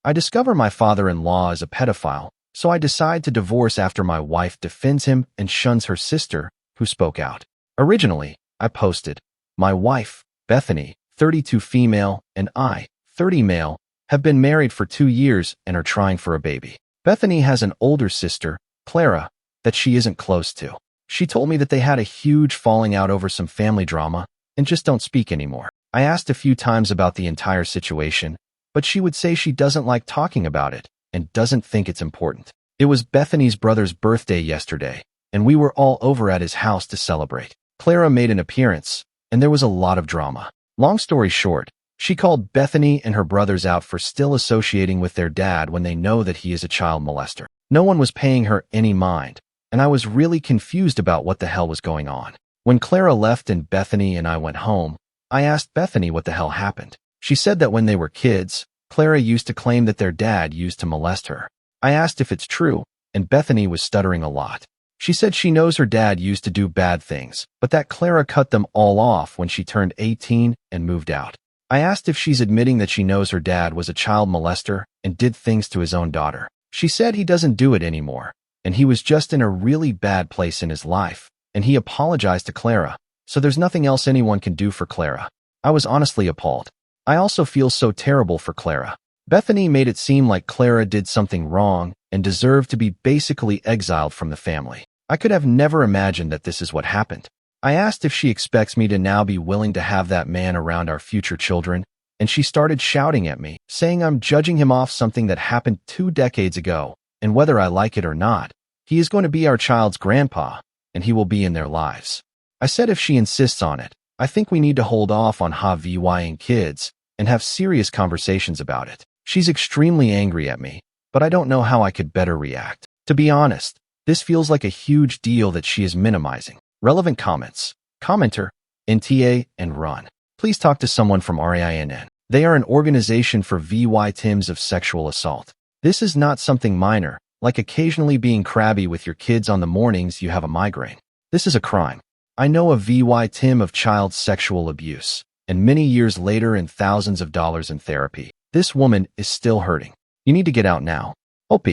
I discover my father-in-law is a pedophile, so I decide to divorce after my wife defends him and shuns her sister, who spoke out. Originally, I posted, "My wife, Bethany, 32 female, and I, 30 male, have been married for 2 years and are trying for a baby. Bethany has an older sister, Clara, that she isn't close to. She told me that they had a huge falling out over some family drama and just don't speak anymore. I asked a few times about the entire situation, but she would say she doesn't like talking about it and doesn't think it's important. It was Bethany's brother's birthday yesterday, and we were all over at his house to celebrate. Clara made an appearance, and there was a lot of drama. Long story short, she called Bethany and her brothers out for still associating with their dad when they know that he is a child molester. No one was paying her any mind, and I was really confused about what the hell was going on. When Clara left and Bethany and I went home, I asked Bethany what the hell happened. She said that when they were kids, Clara used to claim that their dad used to molest her. I asked if it's true, and Bethany was stuttering a lot. She said she knows her dad used to do bad things, but that Clara cut them all off when she turned 18 and moved out. I asked if she's admitting that she knows her dad was a child molester and did things to his own daughter. She said he doesn't do it anymore, and he was just in a really bad place in his life, and he apologized to Clara, so there's nothing else anyone can do for Clara. I was honestly appalled. I also feel so terrible for Clara. Bethany made it seem like Clara did something wrong and deserved to be basically exiled from the family. I could have never imagined that this is what happened. I asked if she expects me to now be willing to have that man around our future children, and she started shouting at me, saying I'm judging him off something that happened 2 decades ago, and whether I like it or not, he is going to be our child's grandpa, and he will be in their lives. I said if she insists on it, I think we need to hold off on HVYing kids and have serious conversations about it. She's extremely angry at me, but I don't know how I could better react. To be honest, this feels like a huge deal that she is minimizing. Relevant comments. Commenter, NTA, and run. Please talk to someone from RAINN. They are an organization for victims of sexual assault. This is not something minor, like occasionally being crabby with your kids on the mornings you have a migraine. This is a crime. I know a victim of child sexual abuse, and many years later and thousands of dollars in therapy. This woman is still hurting. You need to get out now. OP.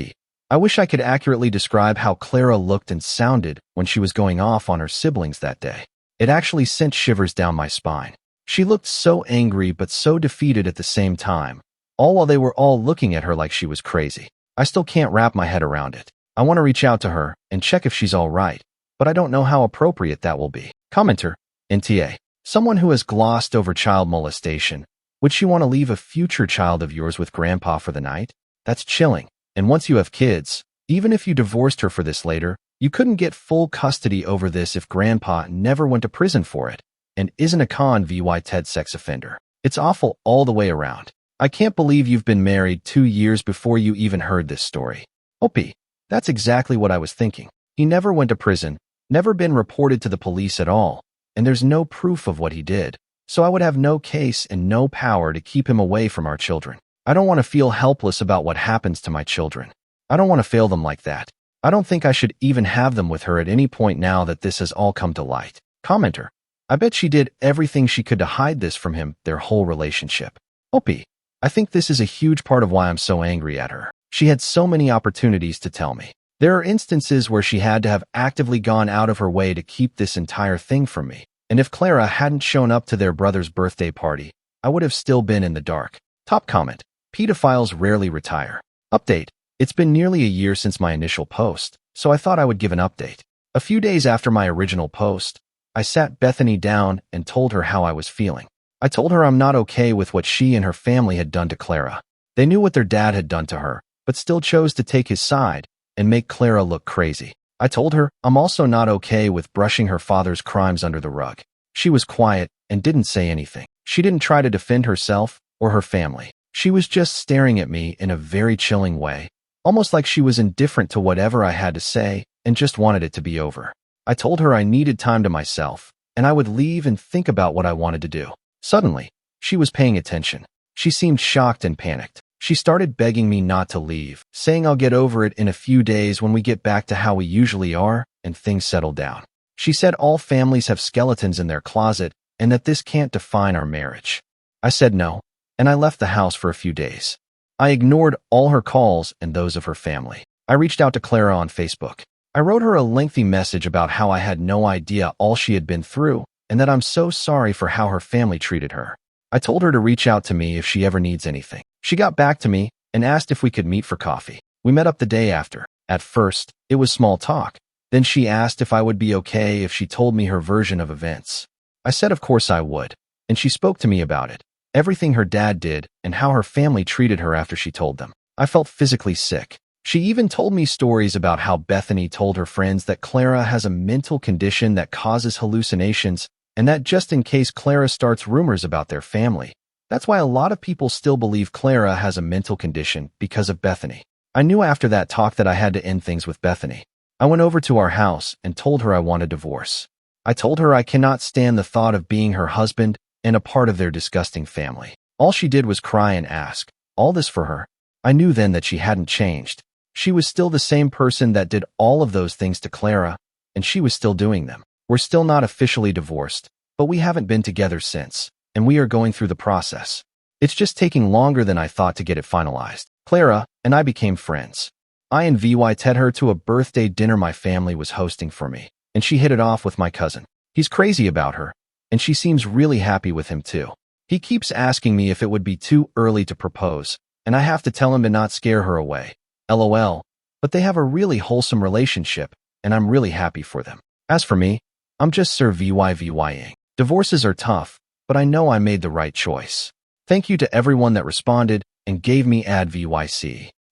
I wish I could accurately describe how Clara looked and sounded when she was going off on her siblings that day. It actually sent shivers down my spine. She looked so angry but so defeated at the same time, all while they were all looking at her like she was crazy. I still can't wrap my head around it. I want to reach out to her and check if she's all right, but I don't know how appropriate that will be. Commenter, NTA. Someone who has glossed over child molestation. Would she want to leave a future child of yours with grandpa for the night? That's chilling. And once you have kids, even if you divorced her for this later, you couldn't get full custody over this if grandpa never went to prison for it and isn't a convicted sex offender. It's awful all the way around. I can't believe you've been married 2 years before you even heard this story. Opie, that's exactly what I was thinking. He never went to prison, never been reported to the police at all, and there's no proof of what he did, so I would have no case and no power to keep him away from our children. I don't want to feel helpless about what happens to my children. I don't want to fail them like that. I don't think I should even have them with her at any point now that this has all come to light. Commenter, I bet she did everything she could to hide this from him their whole relationship. Opie, I think this is a huge part of why I'm so angry at her. She had so many opportunities to tell me. There are instances where she had to have actively gone out of her way to keep this entire thing from me. And if Clara hadn't shown up to their brother's birthday party, I would have still been in the dark. Top comment. Pedophiles rarely retire. Update. It's been nearly a year since my initial post, so I thought I would give an update. A few days after my original post, I sat Bethany down and told her how I was feeling. I told her I'm not okay with what she and her family had done to Clara. They knew what their dad had done to her, but still chose to take his side and make Clara look crazy. I told her I'm also not okay with brushing her father's crimes under the rug. She was quiet and didn't say anything. She didn't try to defend herself or her family. She was just staring at me in a very chilling way, almost like she was indifferent to whatever I had to say and just wanted it to be over. I told her I needed time to myself, and I would leave and think about what I wanted to do. Suddenly, she was paying attention. She seemed shocked and panicked. She started begging me not to leave, saying I'll get over it in a few days when we get back to how we usually are and things settle down. She said all families have skeletons in their closet and that this can't define our marriage. I said no, and I left the house for a few days. I ignored all her calls and those of her family. I reached out to Clara on Facebook. I wrote her a lengthy message about how I had no idea all she had been through and that I'm so sorry for how her family treated her. I told her to reach out to me if she ever needs anything. She got back to me and asked if we could meet for coffee. We met up the day after. At first, it was small talk. Then she asked if I would be okay if she told me her version of events. I said of course I would, and she spoke to me about it. Everything her dad did and how her family treated her after she told them. I felt physically sick. She even told me stories about how Bethany told her friends that Clara has a mental condition that causes hallucinations and that just in case Clara starts rumors about their family. That's why a lot of people still believe Clara has a mental condition because of Bethany. I knew after that talk that I had to end things with Bethany. I went over to our house and told her I want a divorce. I told her I cannot stand the thought of being her husband and a part of their disgusting family. All she did was cry and ask, all this for her. I knew then that she hadn't changed. She was still the same person that did all of those things to Clara, and she was still doing them. We're still not officially divorced, but we haven't been together since, and we are going through the process. It's just taking longer than I thought to get it finalized. Clara and I became friends. I invited her to a birthday dinner my family was hosting for me, and she hit it off with my cousin. He's crazy about her, and she seems really happy with him too. He keeps asking me if it would be too early to propose, and I have to tell him to not scare her away. LOL, but they have a really wholesome relationship, and I'm really happy for them. As for me, I'm just surviving. Divorces are tough, but I know I made the right choice. Thank you to everyone that responded and gave me advice.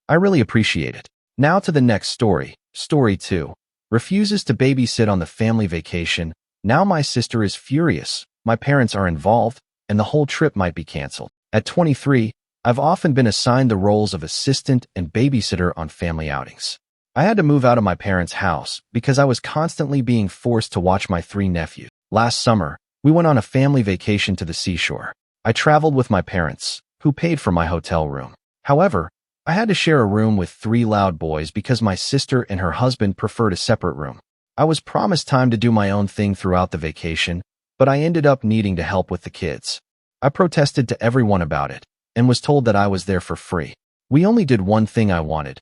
I really appreciate it. Now to the next story. Story 2. Refuses to babysit on the family vacation. Now my sister is furious. My parents are involved, and the whole trip might be canceled. At 23, I've often been assigned the roles of assistant and babysitter on family outings. I had to move out of my parents' house because I was constantly being forced to watch my 3 nephews. Last summer, we went on a family vacation to the seashore. I traveled with my parents, who paid for my hotel room. However, I had to share a room with 3 loud boys because my sister and her husband preferred a separate room. I was promised time to do my own thing throughout the vacation, but I ended up needing to help with the kids. I protested to everyone about it and was told that I was there for free. We only did one thing I wanted,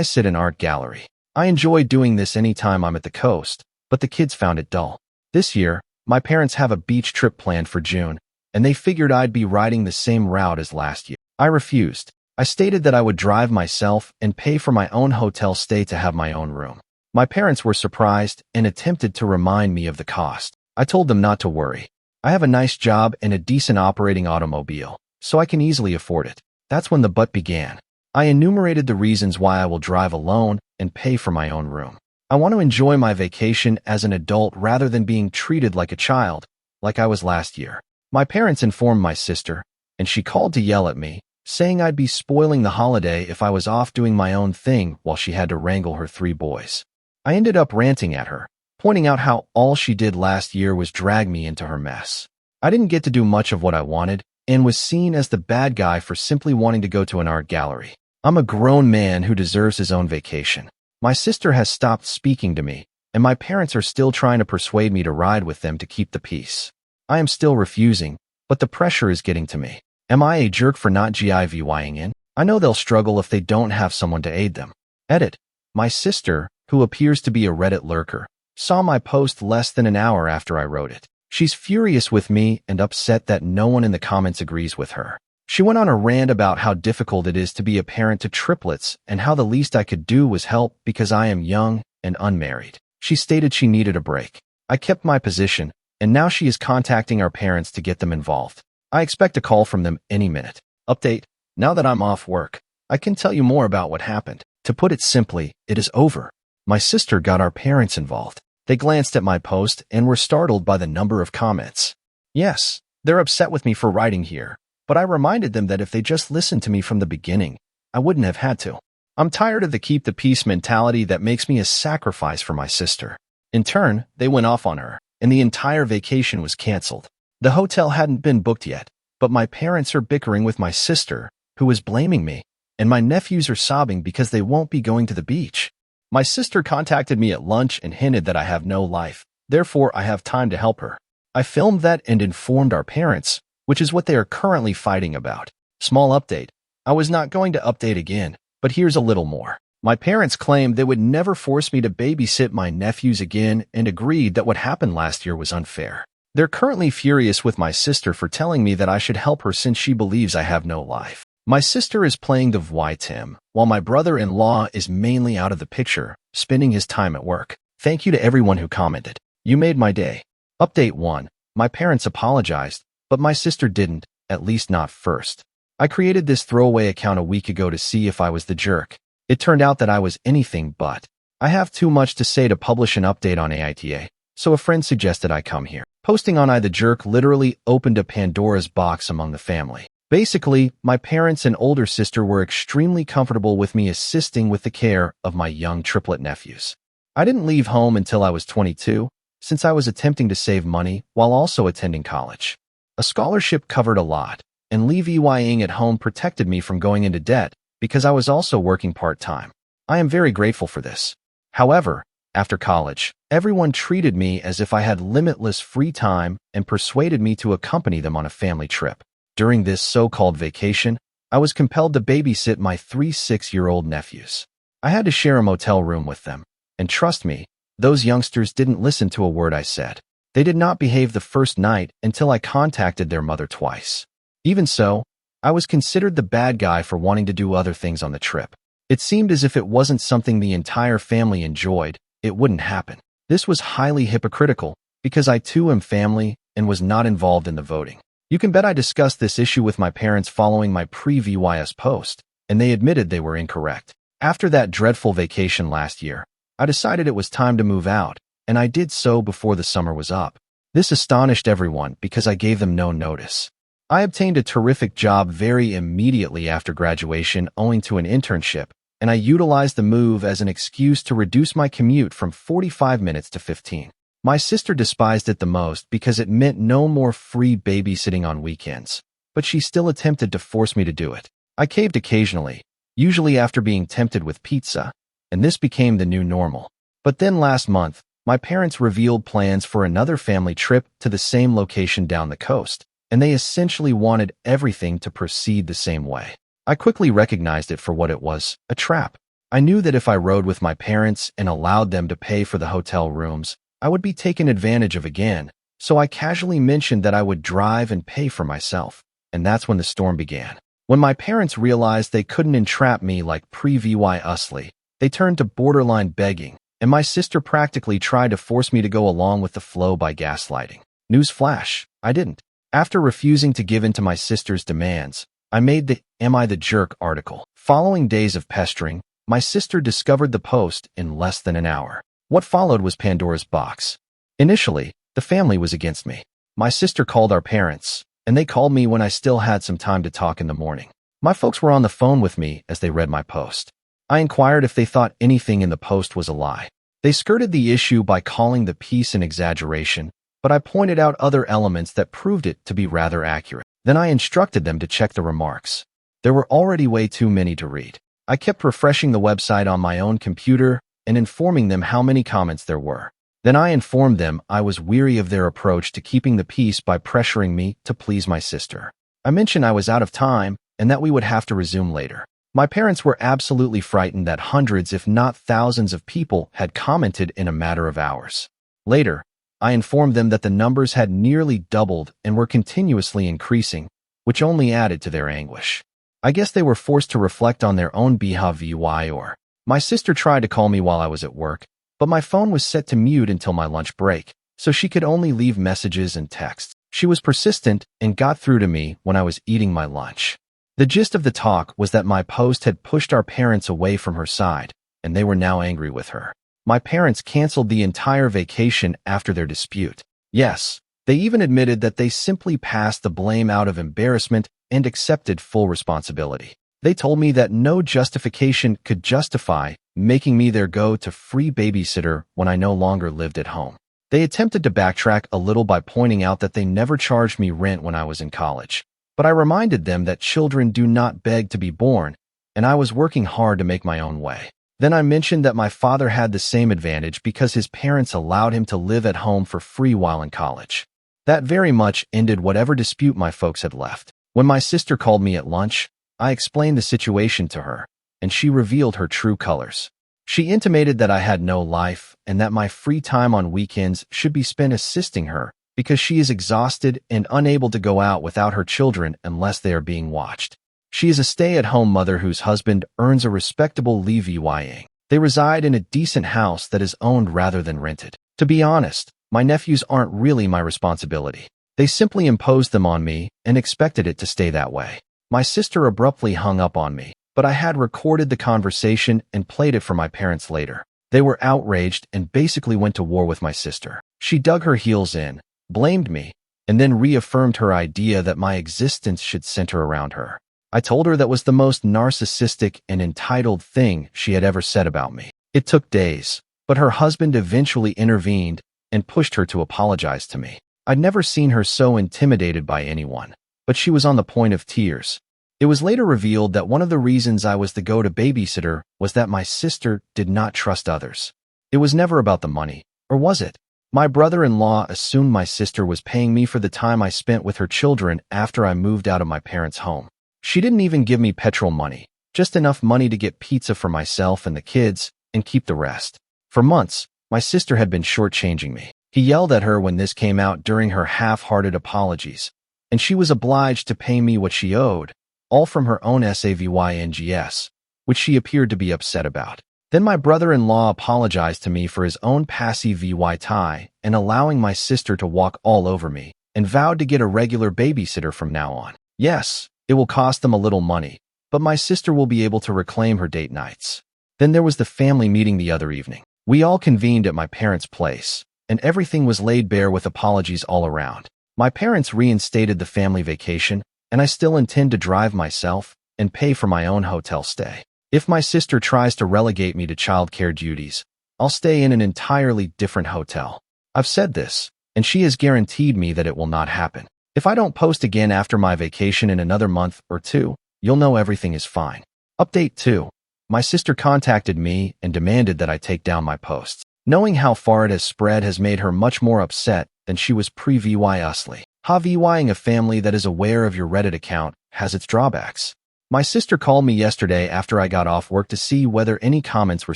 sit in art gallery. I enjoy doing this anytime I'm at the coast, but the kids found it dull. This year, my parents have a beach trip planned for June, and they figured I'd be riding the same route as last year. I refused. I stated that I would drive myself and pay for my own hotel stay to have my own room. My parents were surprised and attempted to remind me of the cost. I told them not to worry. I have a nice job and a decent operating automobile, so I can easily afford it. That's when the but began. I enumerated the reasons why I will drive alone and pay for my own room. I want to enjoy my vacation as an adult rather than being treated like a child, like I was last year. My parents informed my sister, and she called to yell at me, saying I'd be spoiling the holiday if I was off doing my own thing while she had to wrangle her 3 boys. I ended up ranting at her, pointing out how all she did last year was drag me into her mess. I didn't get to do much of what I wanted and was seen as the bad guy for simply wanting to go to an art gallery. I'm a grown man who deserves his own vacation. My sister has stopped speaking to me, and my parents are still trying to persuade me to ride with them to keep the peace. I am still refusing, but the pressure is getting to me. Am I a jerk for not giving in? I know they'll struggle if they don't have someone to aid them. Edit. My sister, who appears to be a Reddit lurker, saw my post less than an hour after I wrote it. She's furious with me and upset that no one in the comments agrees with her. She went on a rant about how difficult it is to be a parent to triplets and how the least I could do was help because I am young and unmarried. She stated she needed a break. I kept my position, and now she is contacting our parents to get them involved. I expect a call from them any minute. Update. Now that I'm off work, I can tell you more about what happened. To put it simply, it is over. My sister got our parents involved. They glanced at my post and were startled by the number of comments. Yes, they're upset with me for writing here, but I reminded them that if they just listened to me from the beginning, I wouldn't have had to. I'm tired of the keep the peace mentality that makes me a sacrifice for my sister. In turn, they went off on her, and the entire vacation was canceled. The hotel hadn't been booked yet, but my parents are bickering with my sister, who is blaming me, and my nephews are sobbing because they won't be going to the beach. My sister contacted me at lunch and hinted that I have no life, therefore I have time to help her. I filmed that and informed our parents, which is what they are currently fighting about. Small update. I was not going to update again, but here's a little more. My parents claimed they would never force me to babysit my nephews again and agreed that what happened last year was unfair. They're currently furious with my sister for telling me that I should help her since she believes I have no life. My sister is playing the victim, while my brother-in-law is mainly out of the picture, spending his time at work. Thank you to everyone who commented. You made my day. Update 1. My parents apologized, but my sister didn't, at least not first. I created this throwaway account a week ago to see if I was the jerk. It turned out that I was anything but. I have too much to say to publish an update on AITA, so a friend suggested I come here. Posting on I the Jerk literally opened a Pandora's box among the family. Basically, my parents and older sister were extremely comfortable with me assisting with the care of my young triplet nephews. I didn't leave home until I was 22, since I was attempting to save money while also attending college. A scholarship covered a lot, and leaving at home protected me from going into debt because I was also working part-time. I am very grateful for this. However, after college, everyone treated me as if I had limitless free time and persuaded me to accompany them on a family trip. During this so-called vacation, I was compelled to babysit my 3 6-year-old nephews. I had to share a motel room with them, and trust me, those youngsters didn't listen to a word I said. They did not behave the first night until I contacted their mother twice. Even so, I was considered the bad guy for wanting to do other things on the trip. It seemed as if it wasn't something the entire family enjoyed, it wouldn't happen. This was highly hypocritical, because I too am family and was not involved in the voting. You can bet I discussed this issue with my parents following my pre-VYS post, and they admitted they were incorrect. After that dreadful vacation last year, I decided it was time to move out, and I did so before the summer was up. This astonished everyone because I gave them no notice. I obtained a terrific job very immediately after graduation owing to an internship, and I utilized the move as an excuse to reduce my commute from 45 minutes to 15. My sister despised it the most because it meant no more free babysitting on weekends, but she still attempted to force me to do it. I caved occasionally, usually after being tempted with pizza, and this became the new normal. But then last month, my parents revealed plans for another family trip to the same location down the coast, and they essentially wanted everything to proceed the same way. I quickly recognized it for what it was, a trap. I knew that if I rode with my parents and allowed them to pay for the hotel rooms, I would be taken advantage of again, so I casually mentioned that I would drive and pay for myself, and that's when the storm began. When my parents realized they couldn't entrap me like pre-VY-usly, they turned to borderline begging, and my sister practically tried to force me to go along with the flow by gaslighting. Newsflash, I didn't. After refusing to give in to my sister's demands, I made the Am I the Jerk article. Following days of pestering, my sister discovered the post in less than an hour. What followed was Pandora's box. Initially, the family was against me. My sister called our parents, and they called me when I still had some time to talk in the morning. My folks were on the phone with me as they read my post. I inquired if they thought anything in the post was a lie. They skirted the issue by calling the piece an exaggeration, but I pointed out other elements that proved it to be rather accurate. Then I instructed them to check the remarks. There were already way too many to read. I kept refreshing the website on my own computer and informing them how many comments there were. Then I informed them I was weary of their approach to keeping the peace by pressuring me to please my sister. I mentioned I was out of time and that we would have to resume later. My parents were absolutely frightened that hundreds if not thousands of people had commented in a matter of hours. Later, I informed them that the numbers had nearly doubled and were continuously increasing, which only added to their anguish. I guess they were forced to reflect on their own behavior. My sister tried to call me while I was at work, but my phone was set to mute until my lunch break, so she could only leave messages and texts. She was persistent and got through to me when I was eating my lunch. The gist of the talk was that my post had pushed our parents away from her side, and they were now angry with her. My parents canceled the entire vacation after their dispute. Yes, they even admitted that they simply passed the blame out of embarrassment and accepted full responsibility. They told me that no justification could justify making me their go-to-free babysitter when I no longer lived at home. They attempted to backtrack a little by pointing out that they never charged me rent when I was in college. But I reminded them that children do not beg to be born, and I was working hard to make my own way. Then I mentioned that my father had the same advantage because his parents allowed him to live at home for free while in college. That very much ended whatever dispute my folks had left. When my sister called me at lunch, I explained the situation to her, and she revealed her true colors. She intimated that I had no life and that my free time on weekends should be spent assisting her because she is exhausted and unable to go out without her children unless they are being watched. She is a stay-at-home mother whose husband earns a respectable living. They reside in a decent house that is owned rather than rented. To be honest, my nephews aren't really my responsibility. They simply imposed them on me and expected it to stay that way. My sister abruptly hung up on me, but I had recorded the conversation and played it for my parents later. They were outraged and basically went to war with my sister. She dug her heels in, blamed me, and then reaffirmed her idea that my existence should center around her. I told her that was the most narcissistic and entitled thing she had ever said about me. It took days, but her husband eventually intervened and pushed her to apologize to me. I'd never seen her so intimidated by anyone, but she was on the point of tears. It was later revealed that one of the reasons I was the go-to babysitter was that my sister did not trust others. It was never about the money, or was it? My brother-in-law assumed my sister was paying me for the time I spent with her children after I moved out of my parents' home. She didn't even give me petrol money, just enough money to get pizza for myself and the kids and keep the rest. For months, my sister had been shortchanging me. He yelled at her when this came out during her half-hearted apologies, and she was obliged to pay me what she owed, all from her own savings, which she appeared to be upset about. Then my brother-in-law apologized to me for his own passive tie and allowing my sister to walk all over me, and vowed to get a regular babysitter from now on. Yes, it will cost them a little money, but my sister will be able to reclaim her date nights. Then there was the family meeting the other evening. We all convened at my parents' place, and everything was laid bare with apologies all around. My parents reinstated the family vacation, and I still intend to drive myself and pay for my own hotel stay. If my sister tries to relegate me to childcare duties, I'll stay in an entirely different hotel. I've said this, and she has guaranteed me that it will not happen. If I don't post again after my vacation in another month or two, you'll know everything is fine. Update 2. My sister contacted me and demanded that I take down my posts. Knowing how far it has spread has made her much more upset than she was previously. VYing a family that is aware of your Reddit account has its drawbacks. My sister called me yesterday after I got off work to see whether any comments were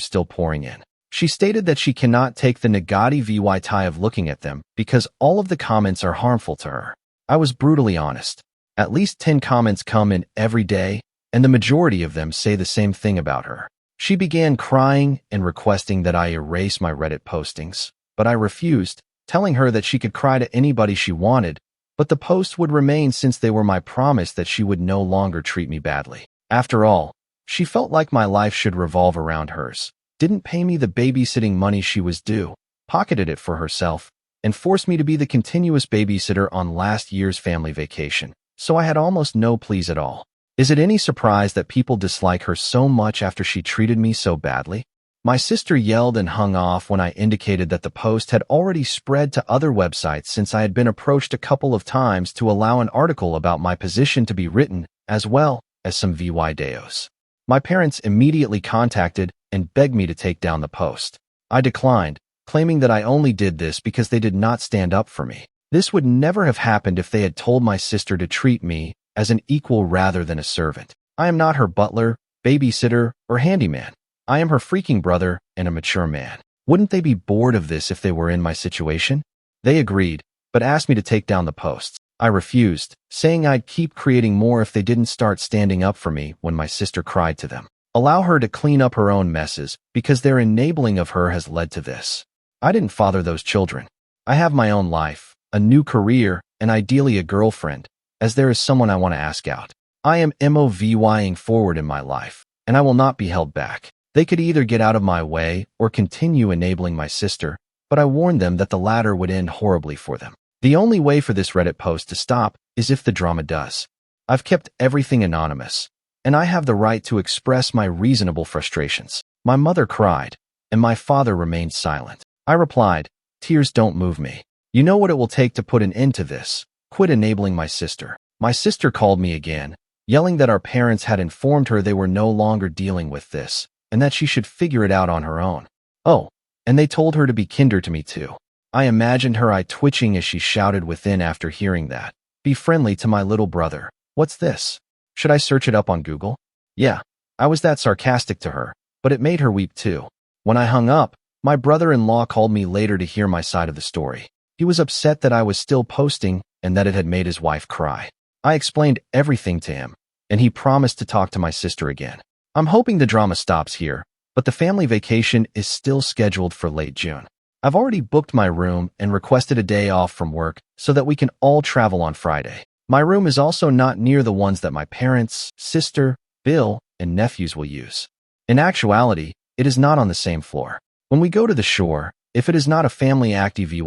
still pouring in. She stated that she cannot take the negative tie of looking at them because all of the comments are harmful to her. I was brutally honest. At least 10 comments come in every day, and the majority of them say the same thing about her. She began crying and requesting that I erase my Reddit postings, but I refused, telling her that she could cry to anybody she wanted, but the posts would remain since they were my promise that she would no longer treat me badly. After all, she felt like my life should revolve around hers, didn't pay me the babysitting money she was due, pocketed it for herself, and forced me to be the continuous babysitter on last year's family vacation, so I had almost no pleas at all. Is it any surprise that people dislike her so much after she treated me so badly? My sister yelled and hung off when I indicated that the post had already spread to other websites since I had been approached a couple of times to allow an article about my position to be written, as well as some videos. My parents immediately contacted and begged me to take down the post. I declined, claiming that I only did this because they did not stand up for me. This would never have happened if they had told my sister to treat me as an equal rather than a servant. I am not her butler, babysitter, or handyman. I am her freaking brother and a mature man. Wouldn't they be bored of this if they were in my situation? They agreed, but asked me to take down the posts. I refused, saying I'd keep creating more if they didn't start standing up for me when my sister cried to them. Allow her to clean up her own messes because their enabling of her has led to this. I didn't father those children. I have my own life, a new career, and ideally a girlfriend, as there is someone I want to ask out. I am moving forward in my life, and I will not be held back. They could either get out of my way or continue enabling my sister, but I warned them that the latter would end horribly for them. The only way for this Reddit post to stop is if the drama does. I've kept everything anonymous, and I have the right to express my reasonable frustrations. My mother cried, and my father remained silent. I replied, "Tears don't move me. You know what it will take to put an end to this. Quit enabling my sister." My sister called me again, yelling that our parents had informed her they were no longer dealing with this, and that she should figure it out on her own. Oh, and they told her to be kinder to me too. I imagined her eye twitching as she shouted within after hearing that. "Be friendly to my little brother. What's this?" Should I search it up on Google? Yeah, I was that sarcastic to her, but it made her weep too. When I hung up, my brother-in-law called me later to hear my side of the story. He was upset that I was still posting and that it had made his wife cry. I explained everything to him, and he promised to talk to my sister again. I'm hoping the drama stops here, but the family vacation is still scheduled for late June. I've already booked my room and requested a day off from work so that we can all travel on Friday. My room is also not near the ones that my parents, sister, Bill, and nephews will use. In actuality, it is not on the same floor. When we go to the shore, if it is not a family activity,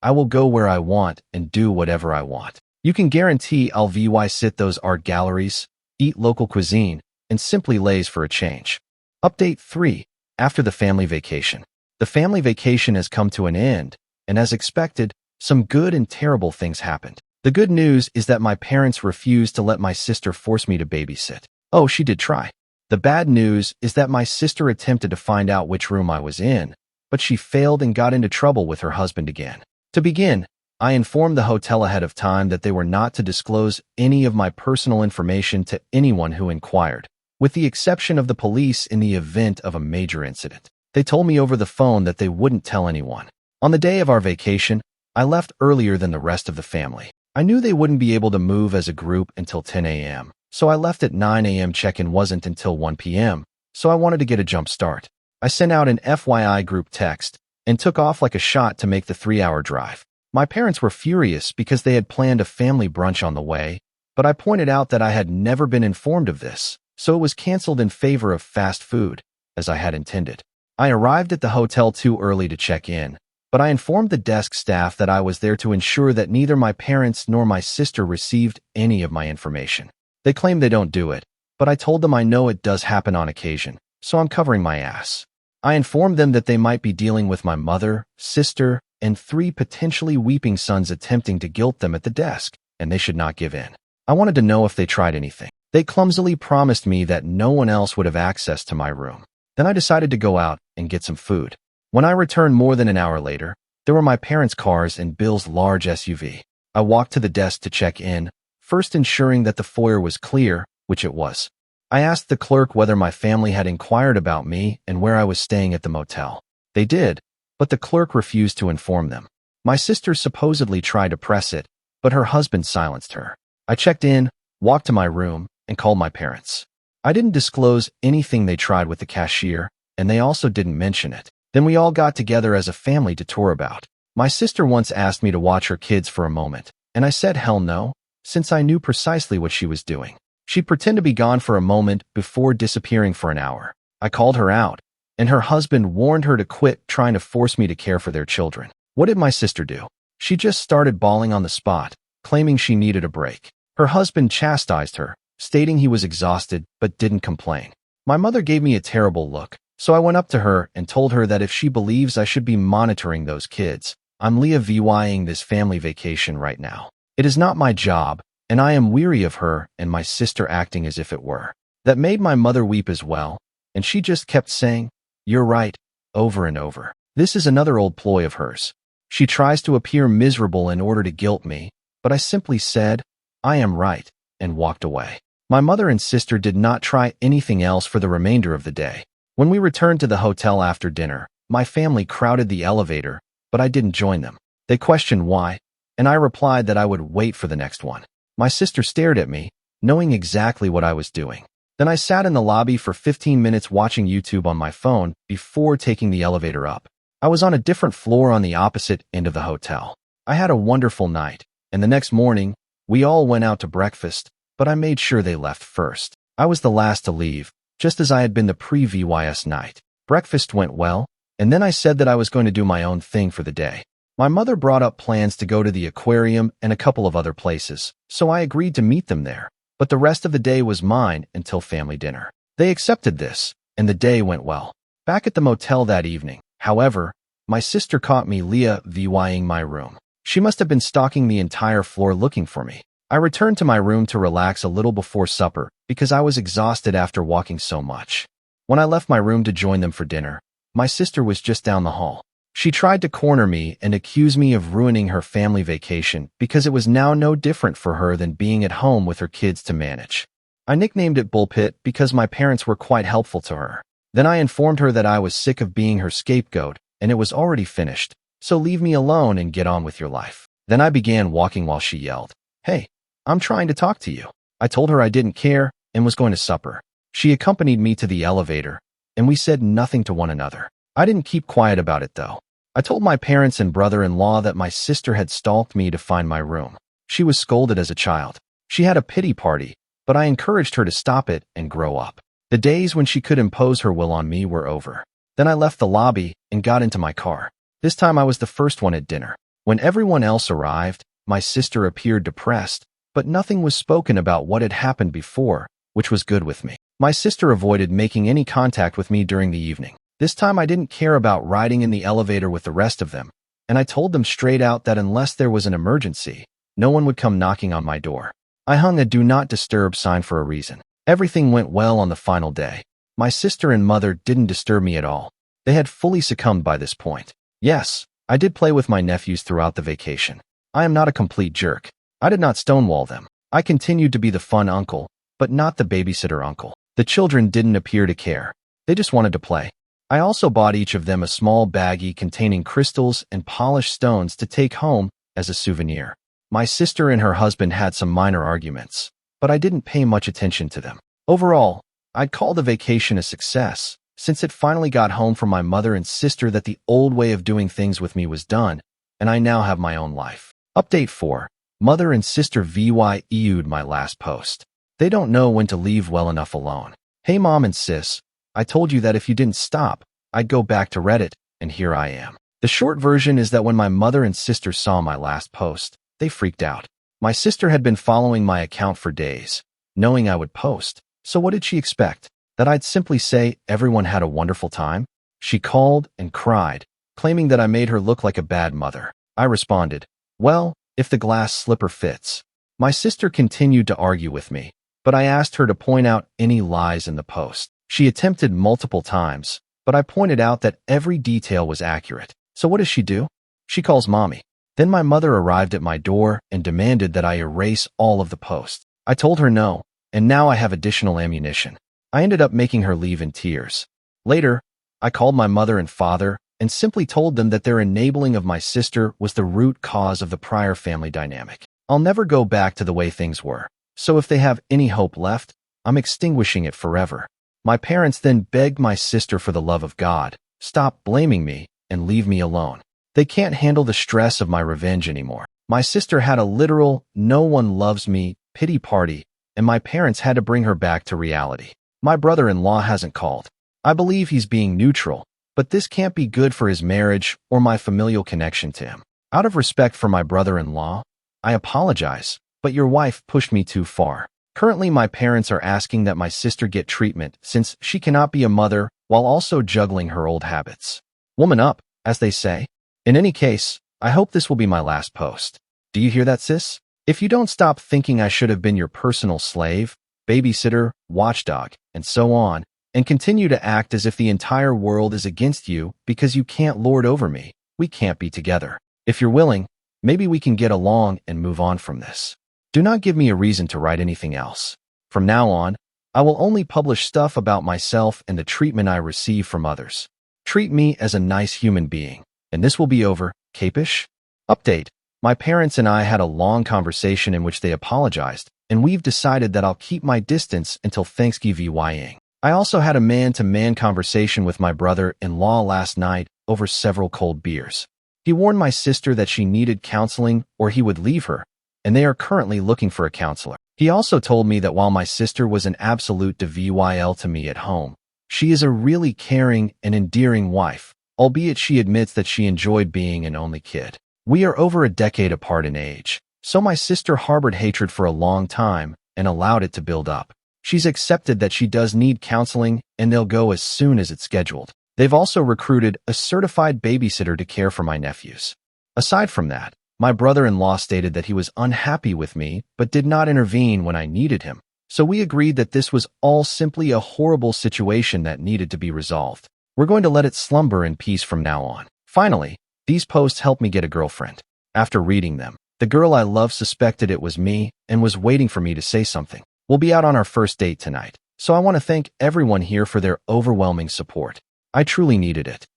I will go where I want and do whatever I want. You can guarantee I'll visit those art galleries, eat local cuisine, and simply laze for a change. Update 3. After the family vacation. The family vacation has come to an end, and as expected, some good and terrible things happened. The good news is that my parents refused to let my sister force me to babysit. Oh, she did try. The bad news is that my sister attempted to find out which room I was in, but she failed and got into trouble with her husband again. To begin, I informed the hotel ahead of time that they were not to disclose any of my personal information to anyone who inquired, with the exception of the police in the event of a major incident. They told me over the phone that they wouldn't tell anyone. On the day of our vacation, I left earlier than the rest of the family. I knew they wouldn't be able to move as a group until 10 a.m., so I left at 9 a.m. Check-in wasn't until 1 p.m., so I wanted to get a jump start. I sent out an FYI group text and took off like a shot to make the 3-hour drive. My parents were furious because they had planned a family brunch on the way, but I pointed out that I had never been informed of this, so it was canceled in favor of fast food, as I had intended. I arrived at the hotel too early to check in, but I informed the desk staff that I was there to ensure that neither my parents nor my sister received any of my information. They claim they don't do it, but I told them I know it does happen on occasion, so I'm covering my ass. I informed them that they might be dealing with my mother, sister, and 3 potentially weeping sons attempting to guilt them at the desk, and they should not give in. I wanted to know if they tried anything. They clumsily promised me that no one else would have access to my room. Then I decided to go out and get some food. When I returned more than an hour later, there were my parents' cars and Bill's large SUV. I walked to the desk to check in, first ensuring that the foyer was clear, which it was. I asked the clerk whether my family had inquired about me and where I was staying at the motel. They did, but the clerk refused to inform them. My sister supposedly tried to press it, but her husband silenced her. I checked in, walked to my room, and called my parents. I didn't disclose anything they tried with the cashier, and they also didn't mention it. Then we all got together as a family to tour about. My sister once asked me to watch her kids for a moment, and I said hell no, since I knew precisely what she was doing. She'd pretend to be gone for a moment before disappearing for an hour. I called her out, and her husband warned her to quit trying to force me to care for their children. What did my sister do? She just started bawling on the spot, claiming she needed a break. Her husband chastised her, stating he was exhausted but didn't complain. My mother gave me a terrible look, so I went up to her and told her that if she believes I should be monitoring those kids, I'm VYing this family vacation right now. It is not my job, and I am weary of her and my sister acting as if it were. That made my mother weep as well, and she just kept saying, "You're right," over and over. This is another old ploy of hers. She tries to appear miserable in order to guilt me, but I simply said, "I am right," and walked away. My mother and sister did not try anything else for the remainder of the day. When we returned to the hotel after dinner, my family crowded the elevator, but I didn't join them. They questioned why, and I replied that I would wait for the next one. My sister stared at me, knowing exactly what I was doing. Then I sat in the lobby for 15 minutes watching YouTube on my phone before taking the elevator up. I was on a different floor on the opposite end of the hotel. I had a wonderful night, and the next morning, we all went out to breakfast, but I made sure they left first. I was the last to leave, just as I had been the pre-VYS night. Breakfast went well, and then I said that I was going to do my own thing for the day. My mother brought up plans to go to the aquarium and a couple of other places, so I agreed to meet them there, but the rest of the day was mine until family dinner. They accepted this, and the day went well. Back at the motel that evening, however, my sister caught me VYing my room. She must have been stalking the entire floor looking for me. I returned to my room to relax a little before supper because I was exhausted after walking so much. When I left my room to join them for dinner, my sister was just down the hall. She tried to corner me and accuse me of ruining her family vacation because it was now no different for her than being at home with her kids to manage. I nicknamed it Bullpit because my parents were quite helpful to her. Then I informed her that I was sick of being her scapegoat and it was already finished, so leave me alone and get on with your life. Then I began walking while she yelled, "Hey, I'm trying to talk to you." I told her I didn't care and was going to supper. She accompanied me to the elevator, and we said nothing to one another. I didn't keep quiet about it, though. I told my parents and brother-in-law that my sister had stalked me to find my room. She was scolded as a child. She had a pity party, but I encouraged her to stop it and grow up. The days when she could impose her will on me were over. Then I left the lobby and got into my car. This time I was the first one at dinner. When everyone else arrived, my sister appeared depressed, but nothing was spoken about what had happened before, which was good with me. My sister avoided making any contact with me during the evening. This time I didn't care about riding in the elevator with the rest of them, and I told them straight out that unless there was an emergency, no one would come knocking on my door. I hung a do not disturb sign for a reason. Everything went well on the final day. My sister and mother didn't disturb me at all. They had fully succumbed by this point. Yes, I did play with my nephews throughout the vacation. I am not a complete jerk. I did not stonewall them. I continued to be the fun uncle, but not the babysitter uncle. The children didn't appear to care. They just wanted to play. I also bought each of them a small baggie containing crystals and polished stones to take home as a souvenir. My sister and her husband had some minor arguments, but I didn't pay much attention to them. Overall, I'd call the vacation a success, since it finally got home from my mother and sister that the old way of doing things with me was done, and I now have my own life. Update 4. Mother and sister VYE'd my last post. They don't know when to leave well enough alone. Hey mom and sis, I told you that if you didn't stop, I'd go back to Reddit, and here I am. The short version is that when my mother and sister saw my last post, they freaked out. My sister had been following my account for days, knowing I would post. So what did she expect? That I'd simply say everyone had a wonderful time? She called and cried, claiming that I made her look like a bad mother. I responded, well, if the glass slipper fits. My sister continued to argue with me, but I asked her to point out any lies in the post. She attempted multiple times, but I pointed out that every detail was accurate. So what does she do? She calls mommy. Then my mother arrived at my door and demanded that I erase all of the posts. I told her no, and now I have additional ammunition. I ended up making her leave in tears. Later, I called my mother and father and simply told them that their enabling of my sister was the root cause of the prior family dynamic. I'll never go back to the way things were, so if they have any hope left, I'm extinguishing it forever. My parents then begged my sister for the love of God, stop blaming me and leave me alone. They can't handle the stress of my revenge anymore. My sister had a literal "no one loves me" pity party, and my parents had to bring her back to reality. My brother-in-law hasn't called. I believe he's being neutral, but this can't be good for his marriage or my familial connection to him. Out of respect for my brother-in-law, I apologize, but your wife pushed me too far. Currently, my parents are asking that my sister get treatment since she cannot be a mother while also juggling her old habits. Woman up, as they say. In any case, I hope this will be my last post. Do you hear that, sis? If you don't stop thinking I should have been your personal slave, babysitter, watchdog, and so on, and continue to act as if the entire world is against you because you can't lord over me, we can't be together. If you're willing, maybe we can get along and move on from this. Do not give me a reason to write anything else. From now on, I will only publish stuff about myself and the treatment I receive from others. Treat me as a nice human being, and this will be over. Capish? Update. My parents and I had a long conversation in which they apologized, and we've decided that I'll keep my distance until Thanksgiving. I also had a man-to-man conversation with my brother-in-law last night over several cold beers. He warned my sister that she needed counseling or he would leave her, and they are currently looking for a counselor. He also told me that while my sister was an absolute Pdophile to me at home, she is a really caring and endearing wife, albeit she admits that she enjoyed being an only kid. We are over a decade apart in age, so my sister harbored hatred for a long time and allowed it to build up. She's accepted that she does need counseling and they'll go as soon as it's scheduled. They've also recruited a certified babysitter to care for my nephews. Aside from that, my brother-in-law stated that he was unhappy with me but did not intervene when I needed him. So we agreed that this was all simply a horrible situation that needed to be resolved. We're going to let it slumber in peace from now on. Finally, these posts helped me get a girlfriend. After reading them, the girl I love suspected it was me and was waiting for me to say something. We'll be out on our first date tonight, so I want to thank everyone here for their overwhelming support. I truly needed it.